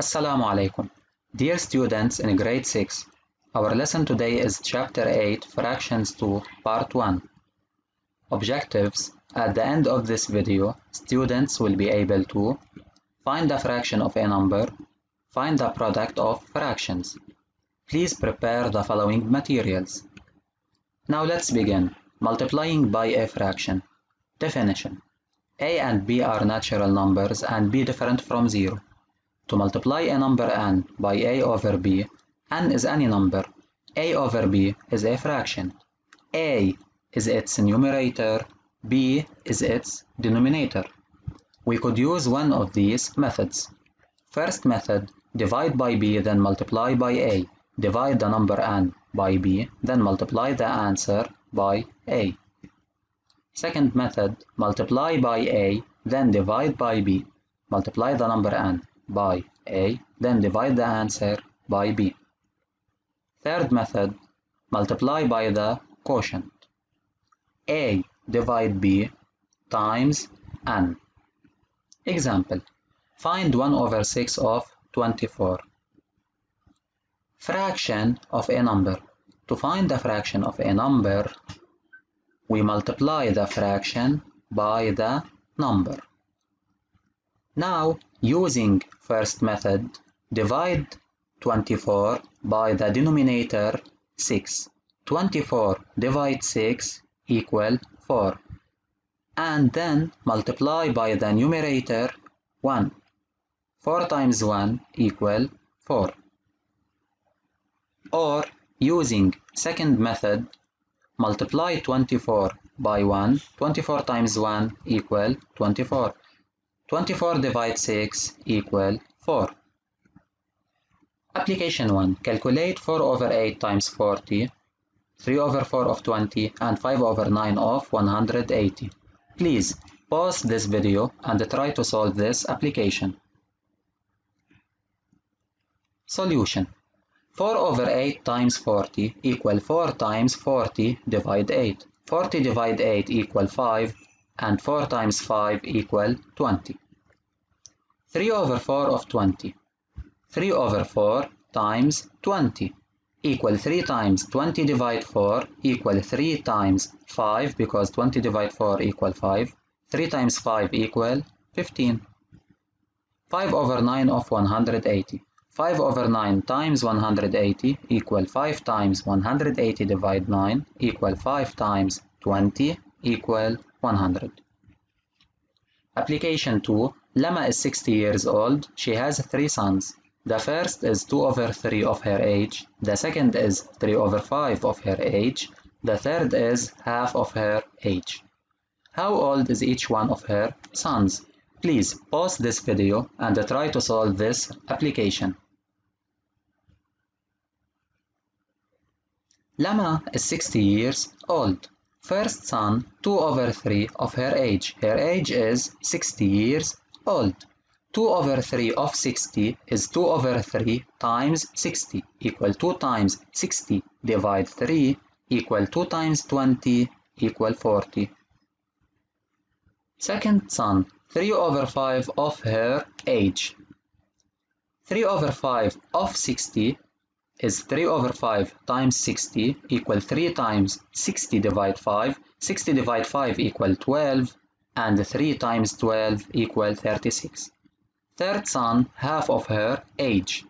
Assalamu alaikum. Dear students in grade 6, our lesson today is chapter 8, fractions 2, part 1. Objectives: at the end of this video, students will be able to find the fraction of a number, find the product of fractions. Please prepare the following materials. Now let's begin. Multiplying by a fraction. Definition: a and b are natural numbers and b different from 0. To multiply a number n by a over b, n is any number. A over b is a fraction. A is its numerator, b is its denominator. We could use one of these methods. First method, divide by b then multiply by a. Divide the number n by b then multiply the answer by a. Second method, multiply by a then divide by b. Multiply the number n by a, then divide the answer by b. Third method, multiply by the quotient. A divide b times n. Example, find 1 over 6 of 24. Fraction of a number. To find the fraction of a number, we multiply the fraction by the number. Now, using first method, divide 24 by the denominator 6. 24 divide 6 equal 4. And then multiply by the numerator 1. 4 times 1 equal 4. Or, using second method, multiply 24 by 1. 24 times 1 equal 24. 24 divide 6 equal 4. Application 1. Calculate 4 over 8 times 40, 3 over 4 of 20, and 5 over 9 of 180. Please pause this video and try to solve this application. Solution. 4 over 8 times 40 equal 4 times 40 divide 8. 40 divide 8 equal 5. And 4 times 5 equal 20. 3 over 4 of 20. 3 over 4 times 20 equal 3 times 20 divide 4 equal 3 times 5 because 20 divide 4 equal 5. 3 times 5 equal 15. 5 over 9 of 180. 5 over 9 times 180 equal 5 times 180 divide 9 equal 5 times 20 equal 100. Application 2. Lama is 60 years old. She has 3 sons. The first is 2 over 3 of her age. The second is 3 over 5 of her age. The third is half of her age. How old is each one of her sons? Please pause this video and try to solve this application. Lama is 60 years old. First son, 2 over 3 of her age. Her age is 60 years old. 2 over 3 of 60 is 2 over 3 times 60 equal 2 times 60 divide 3 equal 2 times 20 equal 40. Second son, 3 over 5 of her age. 3 over 5 of 60 is 3 over 5 times 60 equal 3 times 60 divide 5. 60 divide 5 equal 12 and 3 times 12 equal 36. Third son, half of her age.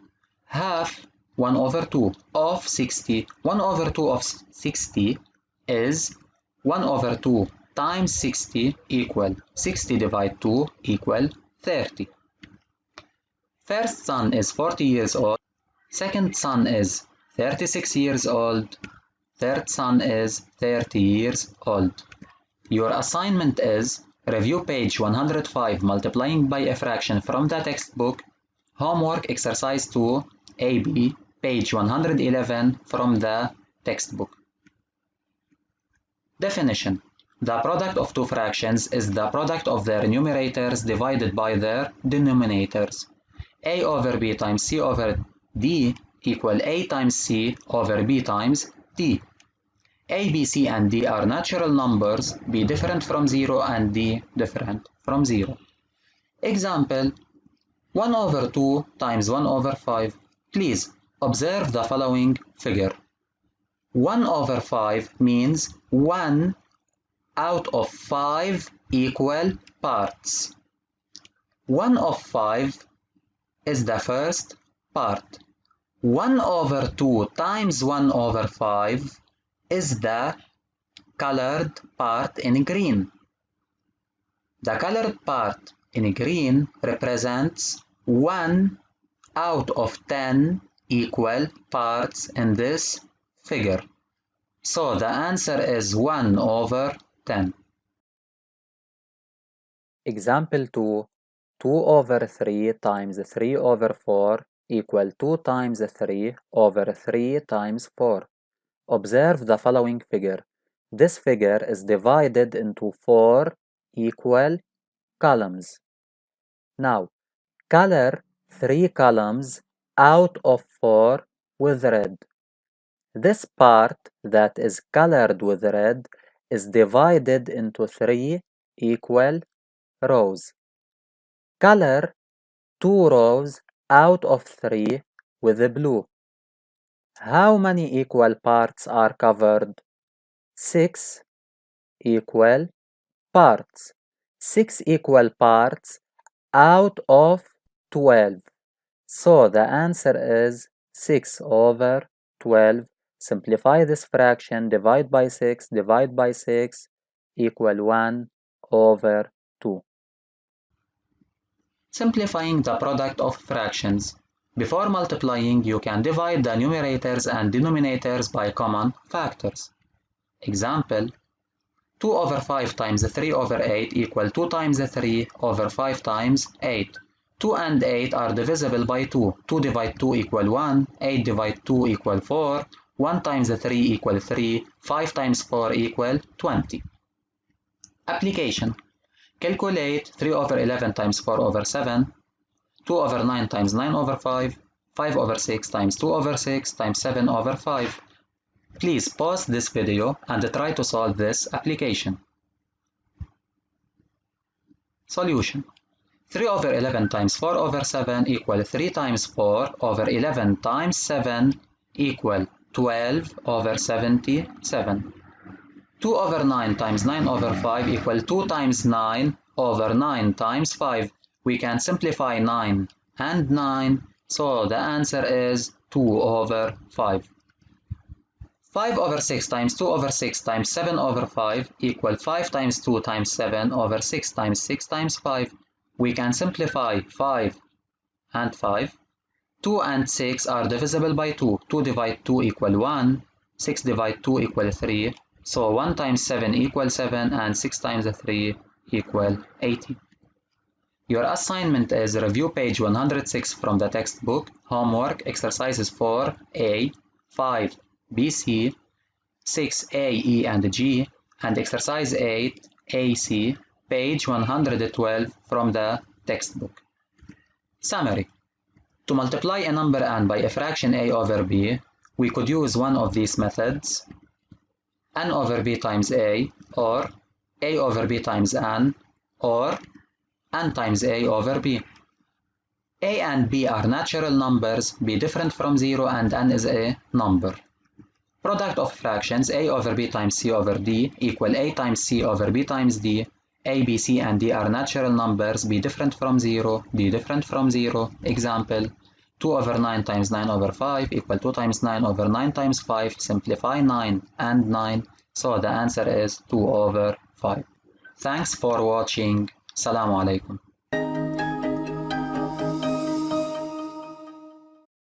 Half 1 over 2 of 60. 1 over 2 of 60 is 1 over 2 times 60 equal 60 divide 2 equal 30. First son is 40 years old. Second son is 36 years old. Third son is 30 years old. Your assignment is review page 105 multiplying by a fraction from the textbook. Homework exercise 2 AB page 111 from the textbook. Definition. The product of two fractions is the product of their numerators divided by their denominators. A over b times c over d equal a times c over b times d. A, B, C, and D are natural numbers, B different from 0 and D different from 0. Example, 1 over 2 times 1 over 5. Please observe the following figure. 1 over 5 means 1 out of 5 equal parts. 1 of 5 is the first part. 1 over 2 times 1 over 5 is the colored part in green. The colored part in green represents 1 out of 10 equal parts in this figure. So the answer is 1 over 10. Example 2. 2 over 3 times 3 over 4 equal 2 times 3 over 3 times 4. Observe the following figure. This figure is divided into 4 equal columns. Now, color 3 columns out of 4 with red. This part that is colored with red is divided into 3 equal rows. Color 2 rows out of 3 with blue. How many equal parts are covered? 6 equal parts. 6 equal parts out of 12. So the answer is 6 over 12. Simplify this fraction, divide by 6, divide by 6, equal 1 over 2. Simplifying the product of fractions. Before multiplying, you can divide the numerators and denominators by common factors. Example, 2 over 5 times 3 over 8 equal 2 times 3 over 5 times 8. 2 and 8 are divisible by 2. 2 divide 2 equal 1, 8 divide 2 equal 4, 1 times 3 equal 3, 5 times 4 equal 20. Application. Calculate 3 over 11 times 4 over 7, 2 over 9 times 9 over 5, 5 over 6 times 2 over 6 times 7 over 5. Please pause this video and try to solve this application. Solution. 3 over 11 times 4 over 7 equal 3 times 4 over 11 times 7 equal 12 over 77. 2 over 9 times 9 over 5 equal 2 times 9 over 9 times 5. We can simplify 9 and 9, so the answer is 2 over 5. 5 over 6 times 2 over 6 times 7 over 5 equal 5 times 2 times 7 over 6 times 6 times 5. We can simplify 5 and 5. 2 and 6 are divisible by 2. 2 divide 2 equal 1. 6 divide 2 equal 3. So 1 times 7 equals 7 and 6 times 3 equal 80. Your assignment is review page 106 from the textbook, homework exercises 4A, 5, BC, 6A, E and G, and exercise 8, AC, page 112 from the textbook. Summary. To multiply a number n by a fraction a over b, we could use one of these methods, n over b times a, or a over b times n, or n times a over b. A and b are natural numbers, b different from 0, and n is a number. Product of fractions a over b times c over d equal a times c over b times d. A, b, c, and d are natural numbers, b different from 0, d different from 0. Example, 2 over 9 times 9 over 5 equal 2 times 9 over 9 times 5. Simplify 9 and 9, so the answer is 2 over 5. Thanks for watching. Assalamu alaikum.